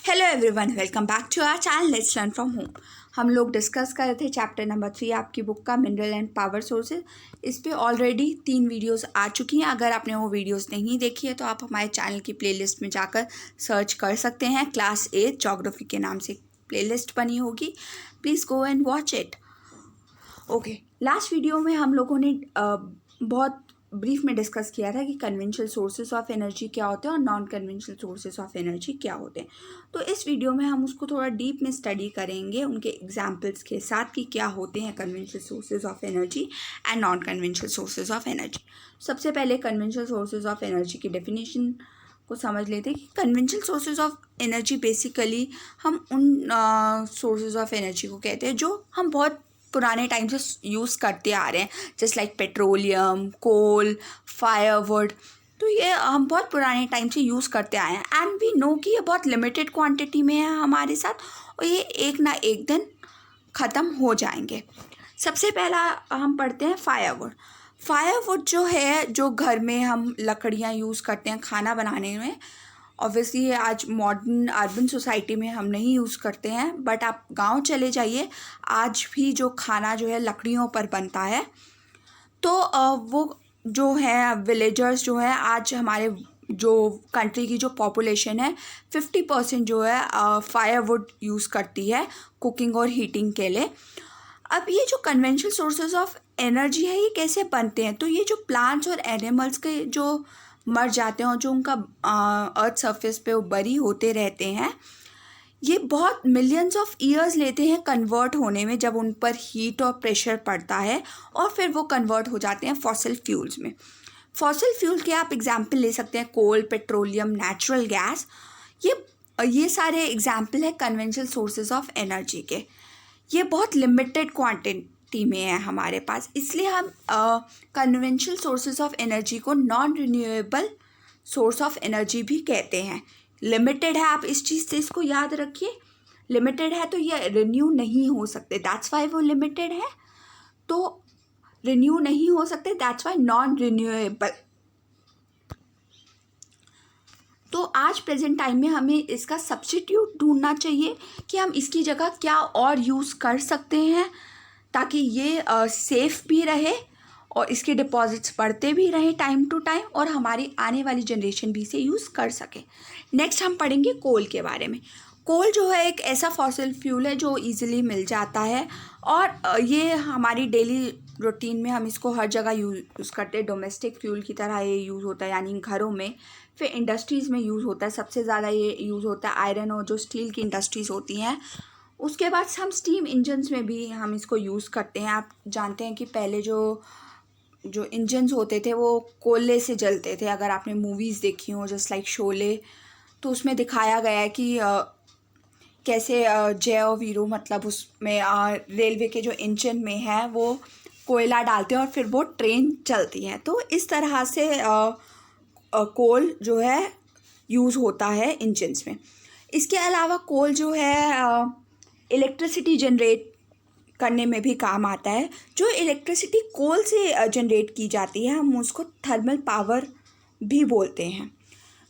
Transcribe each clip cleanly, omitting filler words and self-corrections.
Hello everyone, welcome back to our channel let's learn from home. हम लोग discuss कर रहे थे चैप्टर नंबर 3 आपकी बुक का, मिनरल एंड पावर सोर्सेज। इस पे ऑलरेडी 3 वीडियोस आ चुकी हैं। अगर आपने वो वीडियोस नहीं देखी है तो आप हमारे चैनल की प्लेलिस्ट में जाकर सर्च कर सकते हैं। क्लास 8 ज्योग्राफी के नाम से प्लेलिस्ट बनी होगी, please go and watch it. Okay, last video में हम लोगों ने बहुत ब्रीफ में डिस्कस किया था कि कन्वेंशनल सोर्सेज ऑफ एनर्जी क्या होते हैं और non conventional sources of energy क्या होते हैं। तो इस वीडियो में हम उसको थोड़ा डीप में स्टडी करेंगे उनके एग्जांपल्स के साथ कि क्या होते हैं conventional sources of energy and non conventional sources of energy. सबसे पहले कन्वेंशनल सोर्सेज ऑफ एनर्जी की डेफिनेशन को समझ लेते हैं कि conventional sources of energy basically हम उन सोर्सेज ऑफ एनर्जी को कहते हैं जो हम बहुत पुराने टाइम से यूज़ करते आ रहे हैं, जस्ट लाइक पेट्रोलियम, कोल, फायरवुड। तो ये हम बहुत पुराने टाइम से यूज़ करते आए हैं एंड वी नो कि ये बहुत लिमिटेड क्वांटिटी में है हमारे साथ और ये एक ना एक दिन ख़त्म हो जाएंगे। सबसे पहला हम पढ़ते हैं फायरवुड। फायरवुड जो है, जो घर में हम लकड़ियाँ यूज़ करते हैं खाना बनाने में, ऑब्वियसली ये आज मॉडर्न अर्बन सोसाइटी में हम नहीं यूज़ करते हैं, बट आप गांव चले जाइए, आज भी जो खाना जो है लकड़ियों पर बनता है। तो वो जो है विलेजर्स जो है, आज हमारे जो कंट्री की जो पॉपुलेशन है 50% जो है फायरवुड यूज़ करती है कुकिंग और हीटिंग के लिए। अब ये जो कन्वेंशनल सोर्सेज ऑफ एनर्जी है ये कैसे बनते हैं? तो ये जो प्लांट्स और एनिमल्स के जो मर जाते हैं और जो उनका अर्थ सरफेस पे वो बरी होते रहते हैं, ये बहुत मिलियंस ऑफ ईयर्स लेते हैं कन्वर्ट होने में, जब उन पर हीट और प्रेशर पड़ता है और फिर वो कन्वर्ट हो जाते हैं फॉसिल फ्यूल्स में। फॉसिल फ्यूल के आप एग्जाम्पल ले सकते हैं कोल, पेट्रोलियम, नेचुरल गैस। ये सारे एग्जाम्पल है कन्वेंशनल सोर्सेज ऑफ एनर्जी के। ये बहुत लिमिटेड क्वांटिटी में है हमारे पास, इसलिए हम कन्वेंशनल सोर्सेज ऑफ एनर्जी को non renewable source of energy भी कहते हैं। लिमिटेड है, आप इस चीज़ से इसको याद रखिए। लिमिटेड है तो ये रिन्यू नहीं हो सकते, दैट्स वाई वो लिमिटेड है। तो रिन्यू नहीं हो सकते, दैट्स वाई नॉन रिन्यूएबल। तो आज प्रेजेंट टाइम में हमें इसका सब्स्टिट्यूट ढूंढना चाहिए कि हम इसकी जगह क्या और यूज़ कर सकते हैं ताकि ये सेफ़ भी रहे और इसके डिपॉजिट्स बढ़ते भी रहें टाइम टू टाइम और हमारी आने वाली जनरेशन भी इसे यूज़ कर सके। नेक्स्ट हम पढ़ेंगे कोल के बारे में। कोल जो है एक ऐसा फॉसिल फ्यूल है जो इजीली मिल जाता है और ये हमारी डेली रूटीन में हम इसको हर जगह यूज़ करते हैं। डोमेस्टिक फ्यूल की तरह ये यूज़ होता है, यानी घरों में, फिर इंडस्ट्रीज़ में यूज़ होता है। सबसे ज़्यादा ये यूज़ होता है आयरन और जो स्टील की इंडस्ट्रीज़ होती हैं। उसके बाद हम स्टीम इंजन्स में भी हम इसको यूज़ करते हैं। आप जानते हैं कि पहले जो इंजन्स होते थे वो कोयले से जलते थे। अगर आपने मूवीज़ देखी हो जस्ट लाइक शोले, तो उसमें दिखाया गया है कि कैसे जय और वीरू, मतलब उसमें रेलवे के जो इंजन में है वो कोयला डालते हैं और फिर वो ट्रेन चलती है। तो इस तरह से कोल जो है यूज़ होता है इंजन्स में। इसके अलावा कोल जो है इलेक्ट्रिसिटी जनरेट करने में भी काम आता है। जो इलेक्ट्रिसिटी कोल से जनरेट की जाती है हम उसको थर्मल पावर भी बोलते हैं।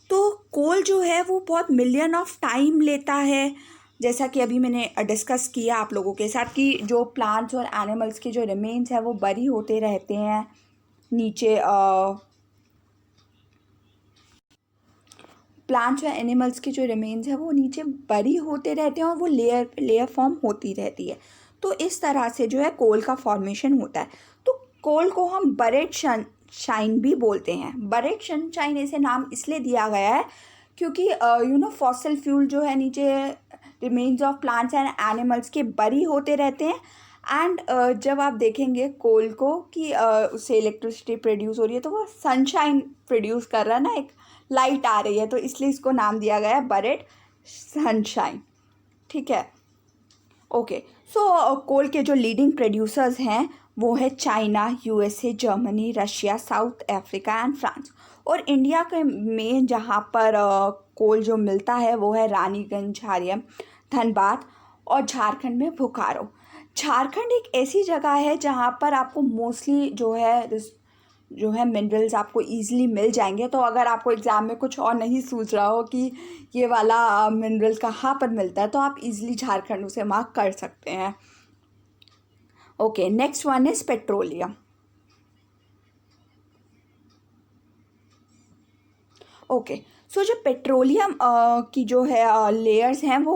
तो कोल जो है वो बहुत मिलियन ऑफ टाइम लेता है, जैसा कि अभी मैंने डिस्कस किया आप लोगों के साथ कि जो प्लांट्स और एनिमल्स के जो रिमेन्स है वो बरी होते रहते हैं नीचे। प्लांट्स और एनिमल्स के जो रिमेन्स है वो नीचे बरी होते रहते हैं और वो लेयर फॉर्म होती रहती है। तो इस तरह से जो है कोल का फॉर्मेशन होता है। तो कोल को हम बरेड सनशाइन भी बोलते हैं। बरेड सनशाइन ऐसे नाम इसलिए दिया गया है क्योंकि फॉसिल फ्यूल जो है नीचे remains of plants and animals के बरी होते रहते हैं एंड जब आप देखेंगे कोल को कि उससे इलेक्ट्रिसिटी प्रोड्यूस हो रही है तो वो सनशाइन प्रोड्यूस कर रहा है ना, एक लाइट आ रही है, तो इसलिए इसको नाम दिया गया है बरेड सनशाइन। ठीक है, ओके। सो कोल के जो लीडिंग प्रोड्यूसर्स हैं वो है China, USA, Germany, Russia, south Africa and France. और इंडिया के में जहाँ पर कोल जो मिलता है वो है रानीगंज, झारियम, धनबाद और झारखंड में बोकारो। झारखंड एक ऐसी जगह है जहाँ पर आपको मोस्टली जो है जो है मिनरल्स आपको ईज़िली मिल जाएंगे। तो अगर आपको एग्ज़ाम में कुछ और नहीं सूझ रहा हो कि ये वाला मिनरल कहाँ पर मिलता है, तो आप ईज़िली झारखंड उसे मार्क कर सकते हैं। Okay, next one is petroleum. Okay, so जो पेट्रोलियम की जो है लेयर्स हैं वो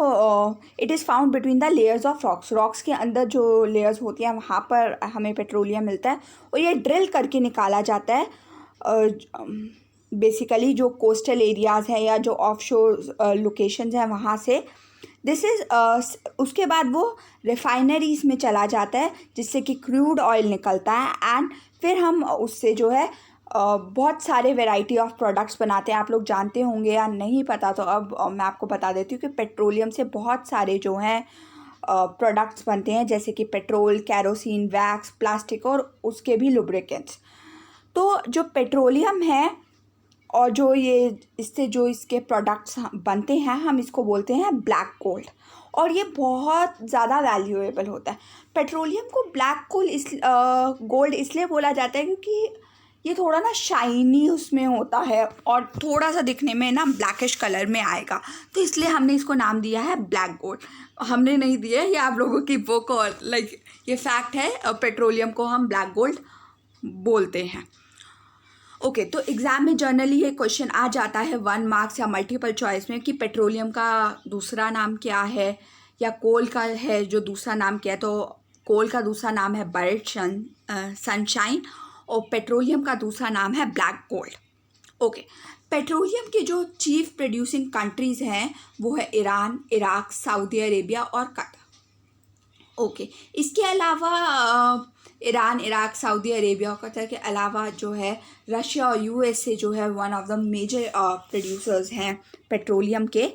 it is found between the layers of rocks के अंदर जो लेयर्स होती हैं वहाँ पर हमें पेट्रोलियम मिलता है, और ये ड्रिल करके निकाला जाता है बेसिकली जो कोस्टल एरियाज़ हैं या जो ऑफशोर लोकेशंस हैं वहाँ से। दिस इज़ उसके बाद वो रिफाइनरीज़ में चला जाता है जिससे कि क्रूड ऑयल निकलता है, एंड फिर हम उससे जो है बहुत सारे वैरायटी ऑफ प्रोडक्ट्स बनाते हैं। आप लोग जानते होंगे या नहीं पता, तो अब मैं आपको बता देती हूँ कि पेट्रोलियम से बहुत सारे जो हैं प्रोडक्ट्स बनते हैं, जैसे कि पेट्रोल, कैरोसिन, वैक्स, प्लास्टिक और उसके भी लुब्रिकेंट्स। तो जो पेट्रोलियम है और जो ये इससे जो इसके प्रोडक्ट्स बनते हैं, हम इसको बोलते हैं ब्लैक गोल्ड, और ये बहुत ज़्यादा वैल्यूएबल होता है। पेट्रोलियम को ब्लैक गोल्ड इसलिए बोला जाता है क्योंकि ये थोड़ा ना शाइनी उसमें होता है और थोड़ा सा दिखने में ना ब्लैकिश कलर में आएगा, तो इसलिए हमने इसको नाम दिया है ब्लैक गोल्ड। हमने नहीं दिया है, ये आप लोगों की बुक और ये फैक्ट है, पेट्रोलियम को हम ब्लैक गोल्ड बोलते हैं। ओके, तो एग्ज़ाम में जनरली ये क्वेश्चन आ जाता है 1 मार्क्स या मल्टीपल चॉइस में कि पेट्रोलियम का दूसरा नाम क्या है, या कोल का है जो दूसरा नाम क्या है। तो कोल का दूसरा नाम है बर्ड सनशाइन, और पेट्रोलियम का दूसरा नाम है ब्लैक गोल्ड। ओके, पेट्रोलियम के जो चीफ प्रोड्यूसिंग कंट्रीज़ हैं वो है ईरान, इराक, सऊदी अरेबिया और कतर। ओके, इसके अलावा ईरान, इराक, सऊदी अरेबिया और कतर के अलावा जो है रशिया और यूएसए जो है one of the major producers हैं पेट्रोलियम के।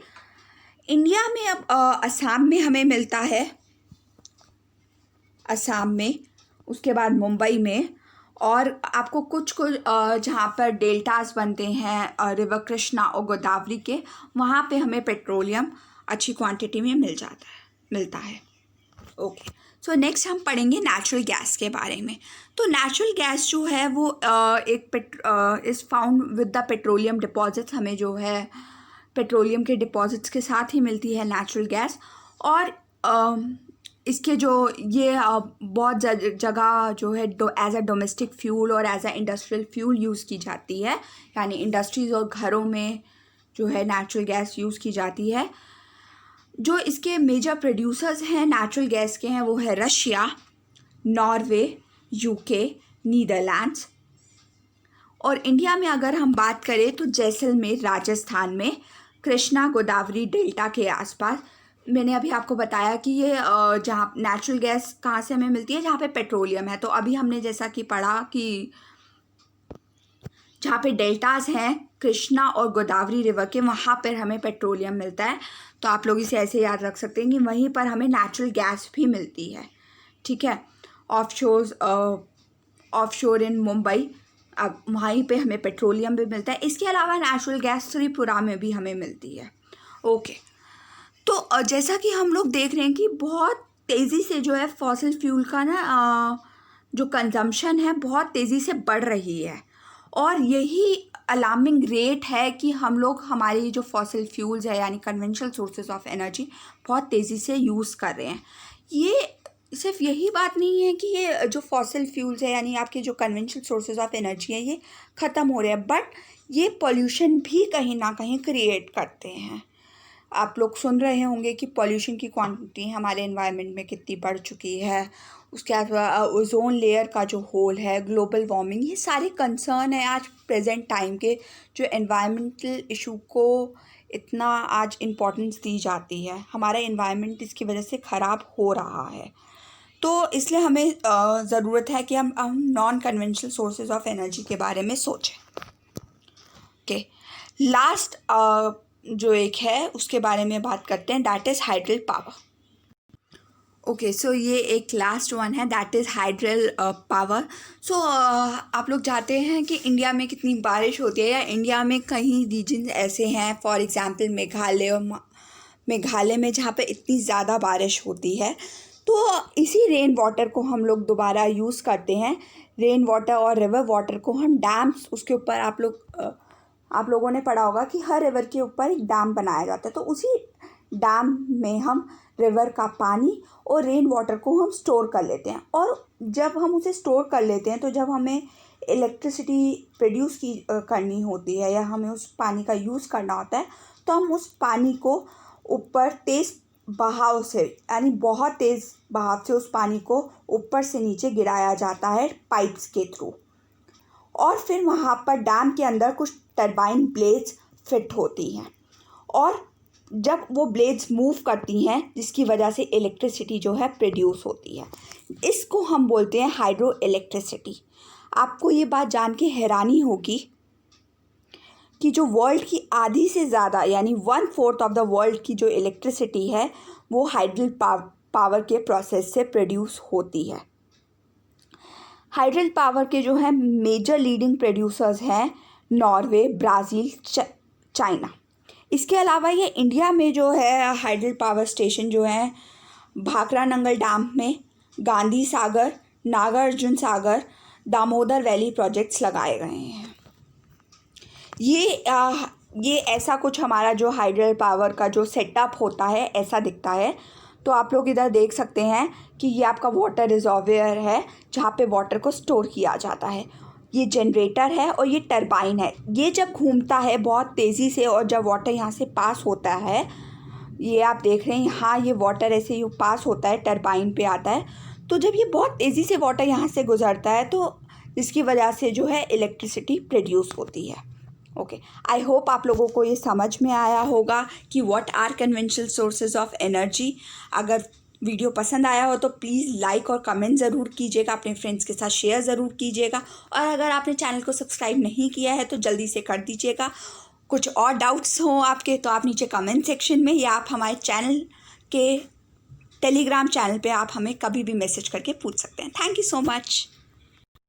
इंडिया में अब असम में हमें मिलता है, असम में, उसके बाद मुंबई में, और आपको कुछ जहाँ पर डेल्टास बनते हैं रिवर कृष्णा और गोदावरी के, वहाँ पे हमें पेट्रोलियम अच्छी क्वांटिटी में मिलता है। ओके, सो नेक्स्ट हम पढ़ेंगे नेचुरल गैस के बारे में। तो नेचुरल गैस जो है वो is found with the petroleum deposits. हमें जो है पेट्रोलियम के डिपॉजिट्स के साथ ही मिलती है नेचुरल गैस, और इसके जो ये बहुत जगह जो है एज अ डोमेस्टिक फ्यूल और as a industrial fuel use की जाती है, यानी इंडस्ट्रीज़ और घरों में जो है नेचुरल गैस यूज़ की जाती है। जो इसके मेजर प्रोड्यूसर्स हैं नेचुरल गैस के हैं वो है रशिया, नॉर्वे, यूके, नीदरलैंड्स। और इंडिया में अगर हम बात करें तो जैसलमेर, राजस्थान में, कृष्णा गोदावरी डेल्टा के आसपास। मैंने अभी आपको बताया कि ये जहाँ नेचुरल गैस कहाँ से हमें मिलती है, जहाँ पे पेट्रोलियम है। तो अभी हमने जैसा कि पढ़ा कि जहाँ पे डेल्टास हैं कृष्णा और गोदावरी रिवर के, वहाँ पर हमें पेट्रोलियम मिलता है। तो आप लोग इसे ऐसे याद रख सकते हैं कि वहीं पर हमें नेचुरल गैस भी मिलती है। ठीक है, ऑफशोर इन मुंबई, अब वहीं पे हमें पेट्रोलियम भी मिलता है। इसके अलावा नेचुरल गैस त्रिपुरा में भी हमें मिलती है। ओके, तो जैसा कि हम लोग देख रहे हैं कि बहुत तेज़ी से जो है फॉसिल फ्यूल का ना जो कंजम्पशन है बहुत तेज़ी से बढ़ रही है, और यही अलार्मिंग रेट है कि हम लोग हमारी जो फॉसिल फ्यूल्स है यानी कन्वेंशनल सोर्सेज ऑफ एनर्जी बहुत तेज़ी से यूज़ कर रहे हैं। ये सिर्फ यही बात नहीं है कि ये जो फॉसिल फ्यूल्स है यानी आपके जो कन्वेंशनल सोर्सेज ऑफ एनर्जी है ये ख़त्म हो रहे हैं, बट ये पॉल्यूशन भी कहीं ना कहीं क्रिएट करते हैं। आप लोग सुन रहे होंगे कि पॉल्यूशन की क्वांटिटी हमारे एनवायरनमेंट में कितनी बढ़ चुकी है। उसके अलावा ओजोन लेयर का जो होल है, ग्लोबल वार्मिंग, ये सारे कंसर्न है आज प्रेजेंट टाइम के, जो एनवायरमेंटल इशू को इतना आज इम्पोर्टेंस दी जाती है। हमारा एनवायरनमेंट इसकी वजह से ख़राब हो रहा है, तो इसलिए हमें ज़रूरत है कि हम non conventional sources of energy के बारे में सोचें। ओके, लास्ट जो एक है उसके बारे में बात करते हैं, that is hydral power. Okay, so ये एक लास्ट वन है, that is hydral power. So आप लोग जानते हैं कि इंडिया में कितनी बारिश होती है, या इंडिया में कई रीजन ऐसे हैं, फॉर एग्जांपल मेघालय में जहाँ पे इतनी ज़्यादा बारिश होती है। तो इसी रेन वाटर को हम लोग दोबारा यूज़ करते हैं। रेन वाटर और रिवर वाटर को हम डैम्स, उसके ऊपर आप लोगों ने पढ़ा होगा कि हर रिवर के ऊपर एक डैम बनाया जाता है, तो उसी डैम में हम रिवर का पानी और रेन वाटर को हम स्टोर कर लेते हैं। और जब हम उसे स्टोर कर लेते हैं तो जब हमें इलेक्ट्रिसिटी प्रोड्यूस करनी होती है या हमें उस पानी का यूज़ करना होता है, तो हम उस पानी को ऊपर तेज़ बहाव से, यानी बहुत तेज़ बहाव से उस पानी को ऊपर से नीचे गिराया जाता है पाइप्स के थ्रू। और फिर वहाँ पर डैम के अंदर कुछ टरबाइन ब्लेड्स फिट होती हैं, और जब वो ब्लेड्स मूव करती हैं जिसकी वजह से इलेक्ट्रिसिटी जो है प्रोड्यूस होती है, इसको हम बोलते हैं हाइड्रो इलेक्ट्रिसिटी। आपको ये बात जान के हैरानी होगी कि जो वर्ल्ड की आधी से ज़्यादा, यानी 1/4 ऑफ द वर्ल्ड की जो इलेक्ट्रिसिटी है वो हाइड्रल पावर के प्रोसेस से प्रोड्यूस होती है। हाइड्रल पावर के जो है मेजर लीडिंग प्रोड्यूसर्स हैं नॉर्वे, ब्राज़ील, चाइना। इसके अलावा ये इंडिया में जो है हाइड्रल पावर स्टेशन जो है भाखरा नंगल डैम में, गांधी सागर, नागार्जुन सागर, दामोदर वैली प्रोजेक्ट्स लगाए गए हैं। ये ऐसा कुछ हमारा जो हाइड्रल पावर का जो सेटअप होता है ऐसा दिखता है। तो आप लोग इधर देख सकते हैं कि ये आपका वाटर रिजर्वोयर है जहाँ पे वाटर को स्टोर किया जाता है। ये जनरेटर है और ये टरबाइन है। ये जब घूमता है बहुत तेज़ी से और जब वाटर यहाँ से पास होता है, ये आप देख रहे हैं यहाँ ये वाटर ऐसे ही पास होता है, टरबाइन पे आता है। तो जब ये बहुत तेज़ी से वाटर यहाँ से गुजरता है तो इसकी वजह से जो है इलेक्ट्रिसिटी प्रोड्यूस होती है। ओके, आई होप आप लोगों को ये समझ में आया होगा कि what are conventional sources of energy. अगर वीडियो पसंद आया हो तो प्लीज़ लाइक और कमेंट ज़रूर कीजिएगा, अपने फ्रेंड्स के साथ शेयर ज़रूर कीजिएगा, और अगर आपने चैनल को सब्सक्राइब नहीं किया है तो जल्दी से कर दीजिएगा। कुछ और डाउट्स हों आपके तो आप नीचे कमेंट सेक्शन में या आप हमारे चैनल के टेलीग्राम चैनल पे आप हमें कभी भी मैसेज करके पूछ सकते हैं। Thank you so much.